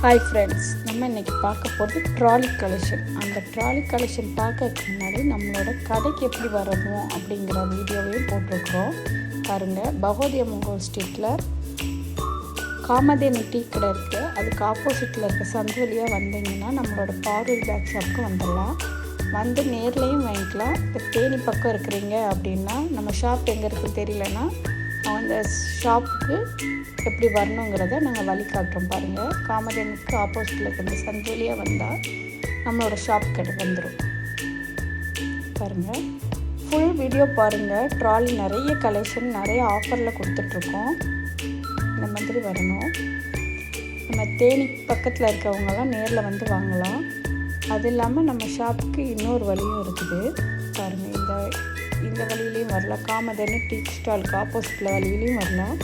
Hi friends, நம்ம இன்றைக்கி பார்க்க போகிறது ட்ராலி கலெக்ஷன். அந்த ட்ராலி கலெக்ஷன் பார்க்கறதுக்கு முன்னாடி நம்மளோட கடைக்கு எப்படி வரணும் அப்படிங்கிற வீடியோவையும் போட்டிருக்கிறோம். பாருங்கள், பகவதி அம்மன் ஸ்ட்ரீட்டில் காமதேனு டீ கடை இருக்குது. அதுக்கு ஆப்போசிட்டில் இருக்க சந்து வழியாக வந்தீங்கன்னா நம்மளோட பார்வதி பேக் ஷாப்புக்கு வந்துடலாம். வந்து நேர்லேயும் வாங்கிக்கலாம். இப்போ தேனி பக்கம் இருக்கிறீங்க அப்படின்னா நம்ம ஷாப் எங்கே இருக்குன்னு தெரியலன்னா அந்த ஷாப்புக்கு எப்படி வரணுங்கிறத நாங்கள் வழி காட்டுறோம். பாருங்கள், காமதேனுக்கு ஆப்போசிட்டில் இருக்கிற சஞ்சலியாக வந்தால் நம்மளோட ஷாப் கிட்ட வந்துடும். பாருங்கள், ஃபுல் வீடியோ பாருங்கள். ட்ராலி நிறைய கலெக்ஷன் நிறைய ஆஃபரில் கொடுத்துட்ருக்கோம். இந்த மாதிரி வரணும். நம்ம தேனி பக்கத்தில் இருக்கிறவங்கலாம் நேரில் வந்து வாங்கலாம். அது இல்லாமல் நம்ம ஷாப்புக்கு இன்னொரு வழியும் இருக்குது. பாருங்கள், இந்த வழியிலையும் வரலாம். காமதேனு டீ ஸ்டாலுக்கு ஆப்போசிட்டில் வழியிலையும் வரலாம்.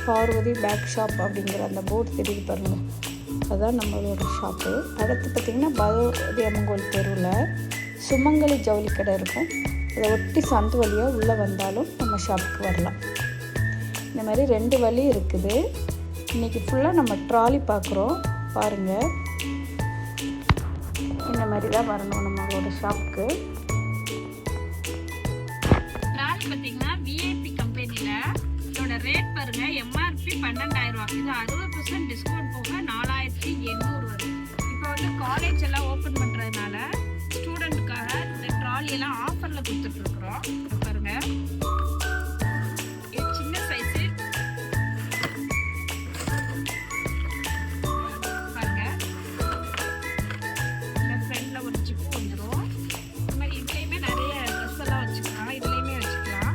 பார்வதி பேக் ஷாப் அப்படிங்கிற அந்த போர்டு தெரியுது பாருங்கள், அதுதான் நம்மளோட ஷாப்பு. அடுத்து பார்த்திங்கன்னா பகவதி அம்மன் தெருவில் சுமங்கலி ஜவுளி கடை இருக்கும். அதை ஒட்டி சந்து வழியாக உள்ளே வந்தாலும் நம்ம ஷாப்புக்கு வரலாம். இந்த மாதிரி 2 வழி இருக்குது. இன்றைக்கி ஃபுல்லாக நம்ம ட்ராலி பார்க்குறோம். பாருங்கள், இந்த மாதிரி தான் வரணும் நம்மளோட ஷாப்புக்கு. ட்ராலி பார்த்தீங்கன்னா விஐபி கம்பெனியில் இதோட ரேட் பாருங்க, எம்ஆர்பி 12,000 ரூபா. இது 60% டிஸ்கவுண்ட் போக 4,800 வரும். இப்போ வந்து காலேஜ் எல்லாம் ஓப்பன் பண்ணுறதுனால ஸ்டூடெண்ட்டுக்காக இந்த ட்ராலி எல்லாம் ஆஃபரில் கொடுத்துட்ருக்குறோம். பாருங்க, இது சின்ன சைஸு. பாருங்க, இந்த ஃப்ரண்ட்ல ஒரு ஜிப்பு வந்துடும். இந்த மாதிரி இதுலேயுமே நிறைய ட்ரெஸ் எல்லாம் வச்சுக்கலாம். இதுலேயுமே வச்சுக்கலாம்.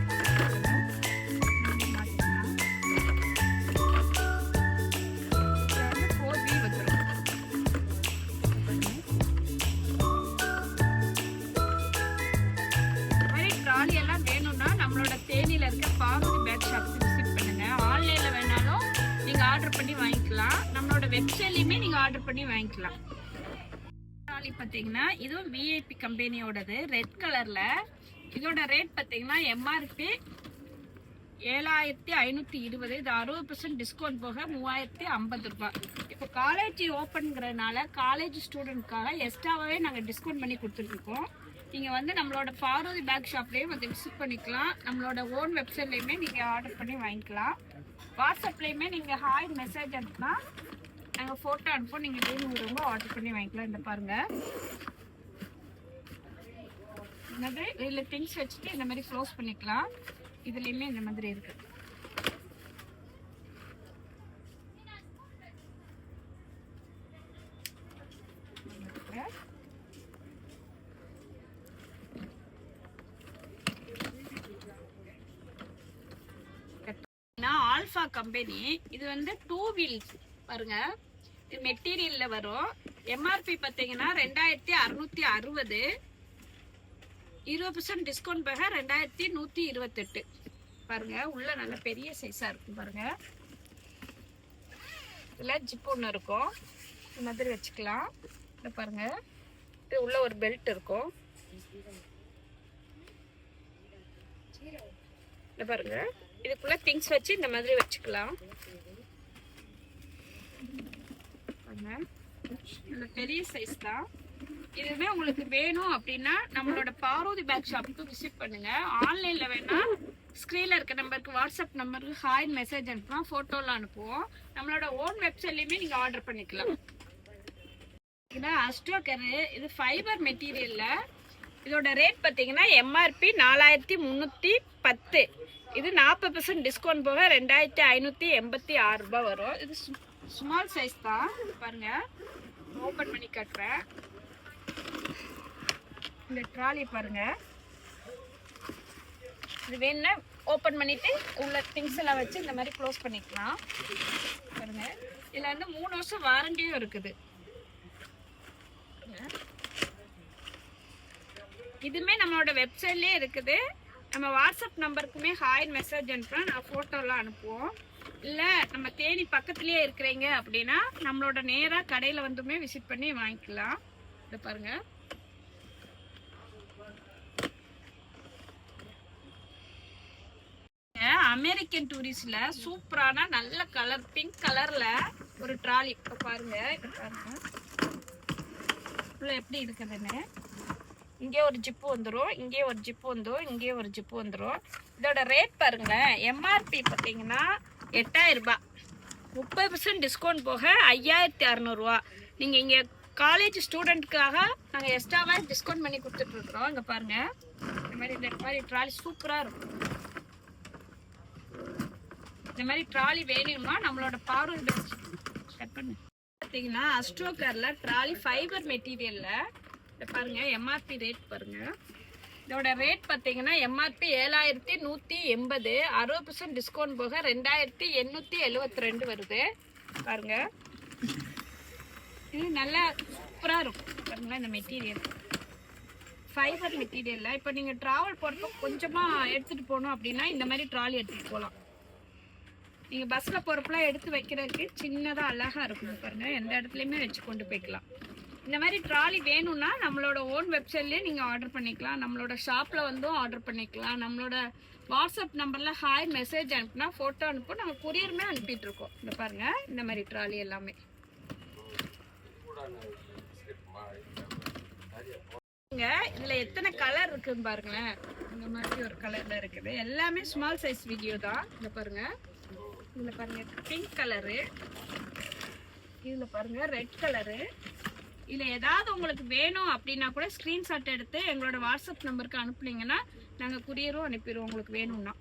ட்ராலி எல்லாம் வேணும்னா நம்மளோட தேனியில் இருக்க பார்வதி பேக் ஷாப்புக்கு விசிட் பண்ணுங்க. ஆன்லைனில் வேணாலும் நீங்கள் ஆர்டர் பண்ணி வாங்கிக்கலாம். நம்மளோட வெப்சைட்லையுமே நீங்கள் ஆர்டர் பண்ணி வாங்கிக்கலாம். ட்ராலி பார்த்தீங்கன்னா இதுவும் விஐபி கம்பெனியோடது, ரெட் கலரில். இதோட ரேட் பார்த்தீங்கன்னா எம்ஆர்பி 7,520. இது 60% டிஸ்கவுண்ட் போக 3,050 ரூபாய். இப்போ காலேஜ் ஓப்பனுங்கிறதுனால காலேஜ் ஸ்டூடெண்ட்காக எக்ஸ்ட்ராவே நாங்கள் டிஸ்கவுண்ட் பண்ணி கொடுத்துட்ருக்கோம். நீங்கள் வந்து நம்மளோட பார்வதி பேக் ஷாப்லேயும் வந்து விசிட் பண்ணிக்கலாம். நம்மளோட ஓன் வெப்சைட்லேயுமே நீங்கள் ஆர்டர் பண்ணி வாங்கிக்கலாம். வாட்ஸ்அப்லேயுமே நீங்கள் ஹாய் மெசேஜ் அனுப்புனா நாங்கள் ஃபோட்டோ அனுப்போம். நீங்கள் வேணுங்கிறவங்க ஆர்டர் பண்ணி வாங்கிக்கலாம். இந்த பாருங்கள், இந்த மாதிரி இதில் திங்ஸ் வச்சுட்டு இந்த மாதிரி க்ளோஸ் பண்ணிக்கலாம். இதுலேயுமே இந்த மாதிரி இருக்குது. ஆல்ஃபா கம்பெனி இது வந்து 2 வீல்ஸ். பாருங்க, இது மெட்டீரியல்ல வரும். எம்ஆர்பி பார்த்தீங்கன்னா 2,660. 20% டிஸ்கவுண்ட் போக 2,128. பாருங்க, உள்ள நல்ல பெரிய சைஸா இருக்கும். பாருங்க, இதுல ஜிப் ஒன்று இருக்கும். இந்த மாதிரி வச்சுக்கலாம். இதை பாருங்க, இது உள்ள ஒரு பெல்ட் இருக்கும். இதை பாருங்க, இதுக்குள்ள திங்ஸ் வச்சு இந்த மாதிரி வச்சுக்கலாம். பெரிய சைஸ் தான். இதுவே உங்களுக்கு வேணும் அப்படின்னா நம்மளோட பார்வதி பேக் ஷாப்புக்கு விசிட் பண்ணுங்க. ஆன்லைன்ல வேணா ஸ்க்ரீன்ல இருக்க நம்பருக்கு வாட்ஸ்அப் நம்பருக்கு ஹாய் மெசேஜ் அனுப்புனா ஃபோட்டோலாம் அனுப்புவோம். நம்மளோட ஓன் வெப்சைட்லயுமே நீங்க ஆர்டர் பண்ணிக்கலாம். அஸ்டோக்கரு இது ஃபைபர் மெட்டீரியல்ல. இதோட ரேட் பார்த்தீங்கன்னா எம்ஆர்பி 4,310. இது 40% டிஸ்கவுண்ட் போக 2,586 ரூபாய் வரும். இது ஸ்மால் சைஸ் தான். பாருங்க, ஓப்பன் பண்ணி காட்டுறேன். இந்த ட்ராலி பாருங்க, இது வேணும்னா ஓப்பன் பண்ணிட்டு உள்ள திங்ஸ் எல்லாம் வச்சு இந்த மாதிரி க்ளோஸ் பண்ணிக்கலாம். பாருங்க, இதில் வந்து 3 வருஷம் வாரண்டியும் இருக்குது. இதுவுமே நம்மளோட வெப்சைட்லேயே இருக்குது. நம்ம வாட்ஸ்அப் நம்பருக்குமே ஹாய் மெசேஜ் அனுப்புனா நான் ஃபோட்டோலாம் அனுப்புவோம். இல்லை நம்ம தேனி பக்கத்துலேயே இருக்கிறீங்க அப்படின்னா நம்மளோட நேராக கடையில் வந்துமே விசிட் பண்ணி வாங்கிக்கலாம். இதை பாருங்கள், அமெரிக்கன் டூரிஸ்ட்ல சூப்பரான நல்ல கலர் பிங்க் கலர்ல ஒரு ஒரு ட்ராலி. இப்போ பாருங்க, இப்போ பாருங்க உள்ள எப்படி இருக்குதுன்னு. இங்கே ஒரு ஜிப்பு வந்துடும், இங்கே ஒரு ஜிப்பு வந்துடும், இங்கே ஒரு ஜிப்பு வந்துடும். இதோட ரேட் பாருங்க, எம்ஆர்பி பார்த்தீங்கன்னா 8000 ரூபாய், 30% டிஸ்கவுண்ட் போக 5600 நீங்கள் இங்கே காலேஜ் ஸ்டூடெண்ட்காக நாங்கள் எக்ஸ்ட்ராவாக டிஸ்கவுண்ட் பண்ணி கொடுத்துட்ருக்குறோம். இங்கே பாருங்கள், இந்த மாதிரி ட்ராலி சூப்பராக இருக்கும். இந்த மாதிரி ட்ராலி வேணுமா நம்மளோட பார்வல் பெஸ்ட் கட் பண்ணு பார்த்தீங்கன்னா அஸ்ட்ரோகரில் ட்ராலி ஃபைபர் மெட்டீரியலில் இதை பாருங்கள். எம்ஆர்பி ரேட் பாருங்கள். இதோட ரேட் பார்த்தீங்கன்னா எம்ஆர்பி 7180, 60% டிஸ்கவுண்ட் போக 2872 வருது பாருங்க. இது நல்லா சூப்பராக இருக்கும் பாருங்களா. இந்த மெட்டீரியல் ஃபைபர் மெட்டீரியலில் இப்போ நீங்கள் ட்ராவல் போகிறப்போ கொஞ்சமாக எடுத்துகிட்டு போகணும் அப்படின்னா இந்த மாதிரி ட்ராலி எடுத்துகிட்டு போகலாம். நீங்கள் பஸ்ஸில் போகிறப்பெல்லாம் எடுத்து வைக்கிறதுக்கு சின்னதாக அழகாக இருக்கும் பாருங்கள். எந்த இடத்துலையுமே வச்சு கொண்டு போய்க்கலாம். இந்த மாதிரி ட்ராலி வேணும்னா நம்மளோட ஓன் வெப்சைட்லேயே நீங்கள் ஆர்டர் பண்ணிக்கலாம். நம்மளோட ஷாப்பில் வந்தும் ஆர்டர் பண்ணிக்கலாம். நம்மளோட வாட்ஸ்அப் நம்பரில் ஹாய் மெசேஜ் அனுப்புனா ஃபோட்டோ அனுப்போம், நாங்கள் கொரியருமே அனுப்பிட்டுருக்கோம். இந்த பாருங்கள், இந்த மாதிரி ட்ராலி எல்லாமே. இதில் எத்தனை கலர் இருக்குன்னு பாருங்களேன். இந்த மாதிரி ஒரு கலரில் இருக்குது. எல்லாமே ஸ்மால் சைஸ் வீடியோ தான். இந்த பாருங்கள், இதில் பாருங்கள் பிங்க் கலரு, இதில் பாருங்கள் ரெட் கலரு. இதில் ஏதாவது உங்களுக்கு வேணும் அப்படின்னா கூட ஸ்க்ரீன்ஷாட் எடுத்து எங்களோட வாட்ஸ்அப் நம்பருக்கு அனுப்புனீங்கன்னா நாங்கள் குரியரும் அனுப்பிடுவோம் உங்களுக்கு வேணும்னா.